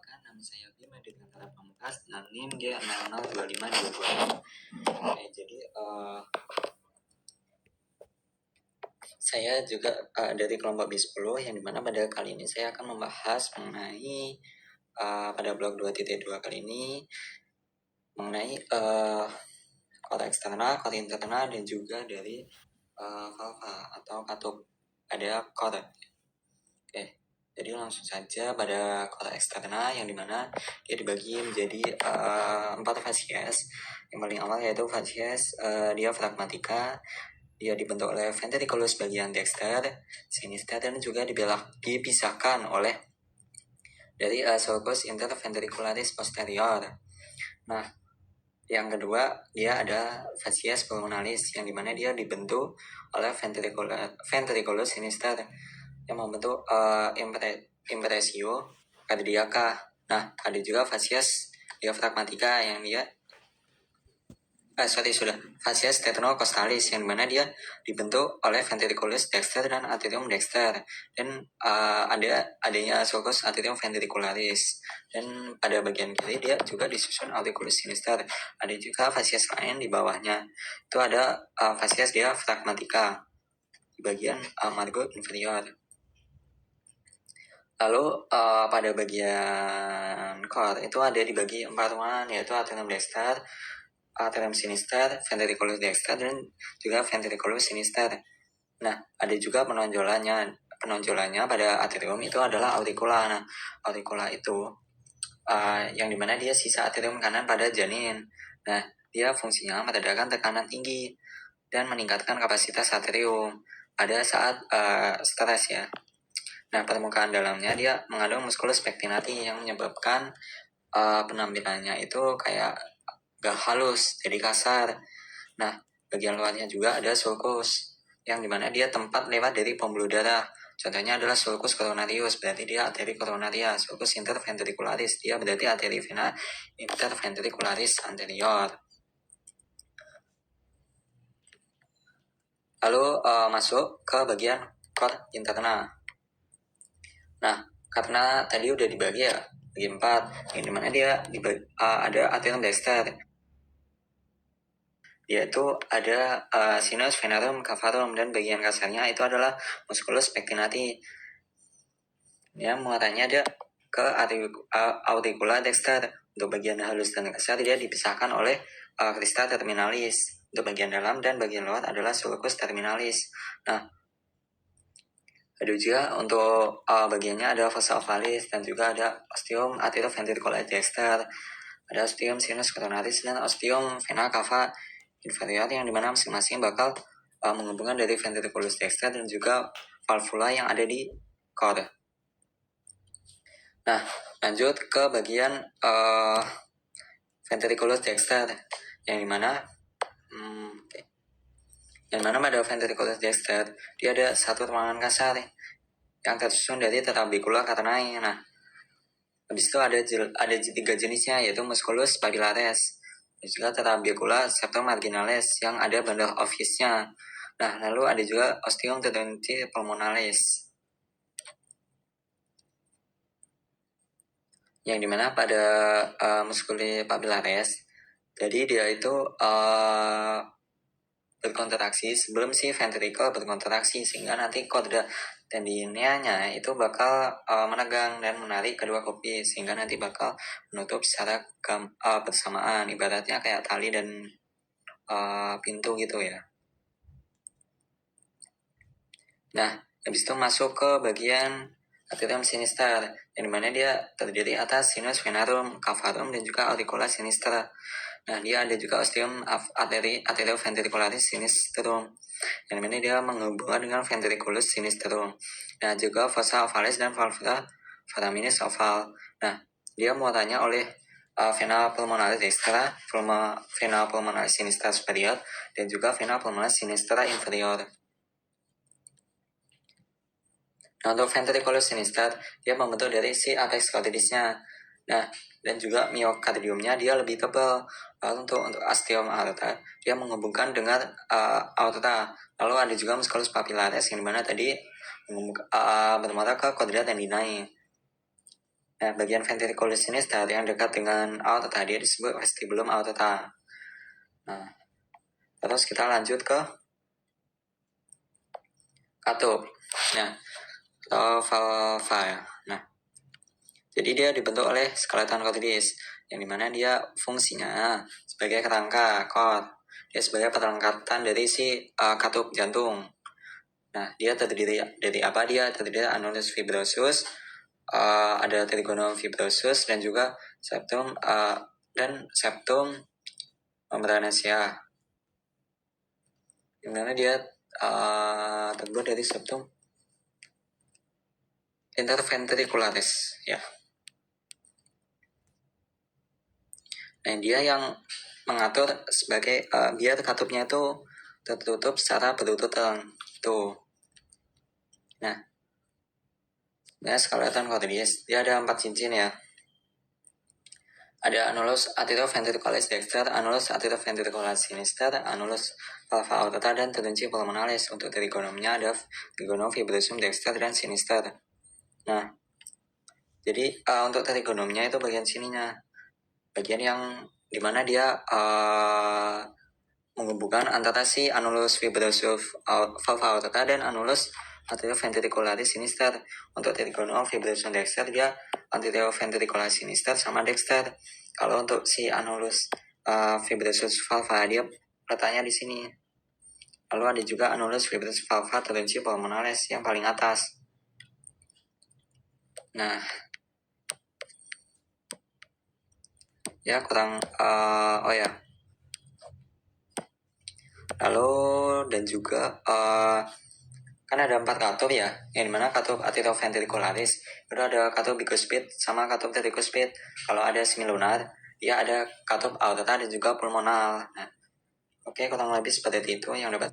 Perkenalkan, nama saya Bima Dirgantara Pamungkas dan NIM G002522. Oke, jadi saya juga dari kelompok B10 yang dimana pada kali ini saya akan membahas mengenai pada blog 2.2 kali ini mengenai kode eksternal, kode internal dan juga dari valva atau katup pada kode. Oke, jadi langsung saja pada kode eksternal yang dimana dia dibagi menjadi 4 fasies. Yang paling awal yaitu fasies diafragmatika. Dia dibentuk oleh ventriculus bagian dexter, sinister dan juga dipisahkan oleh dari sulcus interventricularis posterior. Nah, yang kedua dia ada fasies pulmonalis yang dimana dia dibentuk oleh ventriculus sinister yang membentuk impressio cardiaca. Nah, ada juga fasies diafragmatika yang dia fasies sternocostales yang dimana dia dibentuk oleh ventriculus dexter dan atrium dexter dan adanya sulcus atrium ventricularis dan pada bagian kiri dia juga disusun auriculus sinister. Ada juga fasies lain di bawahnya itu ada fasies diafragmatika di bagian margo inferior. Lalu pada bagian core itu ada dibagi 4 ruangan yaitu atrium dexter, atrium sinister, ventriculus dexter dan juga ventriculus sinister. Nah, ada juga penonjolannya pada atrium itu adalah auricula. Nah, auricula itu yang dimana dia sisa atrium kanan pada janin. Nah, dia fungsinya meredakan tekanan tinggi dan meningkatkan kapasitas atrium pada saat stres ya. Nah, permukaan dalamnya dia mengandung musculus pectinati yang menyebabkan penampilannya itu kayak gak halus, jadi kasar. Nah, bagian luarnya juga ada sulcus yang dimana dia tempat lewat dari pembuluh darah. Contohnya adalah sulcus coronarius, berarti dia arteri coronaria. Sulcus interventricularis, dia berarti arteri vena interventricularis anterior. Lalu masuk ke bagian core internal. Nah, karena tadi udah dibagi ya, bagi 4, yang dimana dia ada atrium dexter. Yaitu ada sinus venarum cavarum dan bagian kasarnya itu adalah musculus pectinati. Ya, muatannya ada ke auricula dexter. Untuk bagian halus dan kasar dia dipisahkan oleh crista terminalis. Untuk bagian dalam dan bagian luar adalah sulcus terminalis. Nah, ada juga untuk bagiannya ada fossa ovalis dan juga ada ostium arterioventricularis dexter, ada ostium sinus coronaris dan ostium vena cava inferior yang dimana masing-masing bakal menghubungkan dari ventriculus dexter dan juga valvula yang ada di core. Nah, lanjut ke bagian ventriculus dexter yang dimana pada ventriculus dexter dia ada satu ruangan kasar yang tersusun dari tetrabecula catenae. Nah, habis itu ada 3 jenisnya yaitu musculus papillaris dan juga tetrabecula septum marginalis yang ada bundle office-nya. Nah, lalu ada juga ostium tendentia pulmonalis yang dimana pada musculi papillaris jadi dia itu berkontraksi sebelum si ventricle berkontraksi sehingga nanti korda tendinianya itu bakal menegang dan menarik kedua kopi sehingga nanti bakal menutup secara bersamaan, ibaratnya kayak tali dan pintu gitu ya. Nah, habis itu masuk ke bagian atrium sinister yang dimana dia terdiri atas sinus venarum cavarum dan juga auricula sinistra. Nah, dia ada juga ostium arterioventricularis sinistrum yang dimana dia menghubungkan dengan ventriculus sinistrum. Nah, juga fossa ovalis dan valvula foraminis oval. Nah, dia muatannya oleh vena pulmonalis dextra, vena pulmonalis sinistra superior dan juga vena pulmonalis sinistra inferior. Nah, untuk ventriculus sinister dia membentuk dari si apex carotidsnya. Nah, dan juga myocardiumnya dia lebih tebal. Lalu untuk ostium aorta dia menghubungkan dengan aorta. Lalu ada juga musculus papillaris yang dimana tadi bermuara ke quadra tendinae. Nah, bagian ventriculus sinister yang dekat dengan aorta dia disebut vestibulum aorta. Nah, terus kita lanjut ke katup. Nah, atau valva ya. Nah, jadi dia dibentuk oleh skeleton cordis, yang dimana dia fungsinya sebagai kerangka cord. Dia sebagai perlengkapan dari si katup jantung. Nah, dia terdiri dari apa? Dia terdiri dari annulus fibrosus, ada trigonum fibrosus, dan juga septum membranaceae. Dimana dia terbuat dari septum interventricularis, ya. Nah, dia yang mengatur sebagai biar katupnya itu tertutup secara berurutan. Tuh. Nah, skeleton cordis dia ada 4 cincin ya. Ada annulus arterioventriculis dexter, annulus arterioventriculis sinister, annulus valva aorta, dan terunci pulmonalis. Untuk trigonomnya ada trigonum fibrosum dexter dan sinister. Nah, jadi untuk trigonomnya itu bagian sininya, bagian yang dimana dia menghubungkan antara si annulus fibrosum valva aorta dan annulus arterioventricularis sinister. Untuk trigonum fibrosum dexter dia arterioventricularis sinister sama dexter. Kalau untuk si annulus fibrosus valva dia letaknya di sini. Lalu ada juga annulus fibrosus valva terunci pulmonalis yang paling atas. Nah, ya kurang lalu dan juga kan ada 4 katup ya, yang dimana katup arterioventricularis itu ada katup bicuspid sama katup tricuspid. Kalau ada semilunar ya ada katup aorta dan juga pulmonal. Nah, oke, kurang lebih seperti itu yang dapat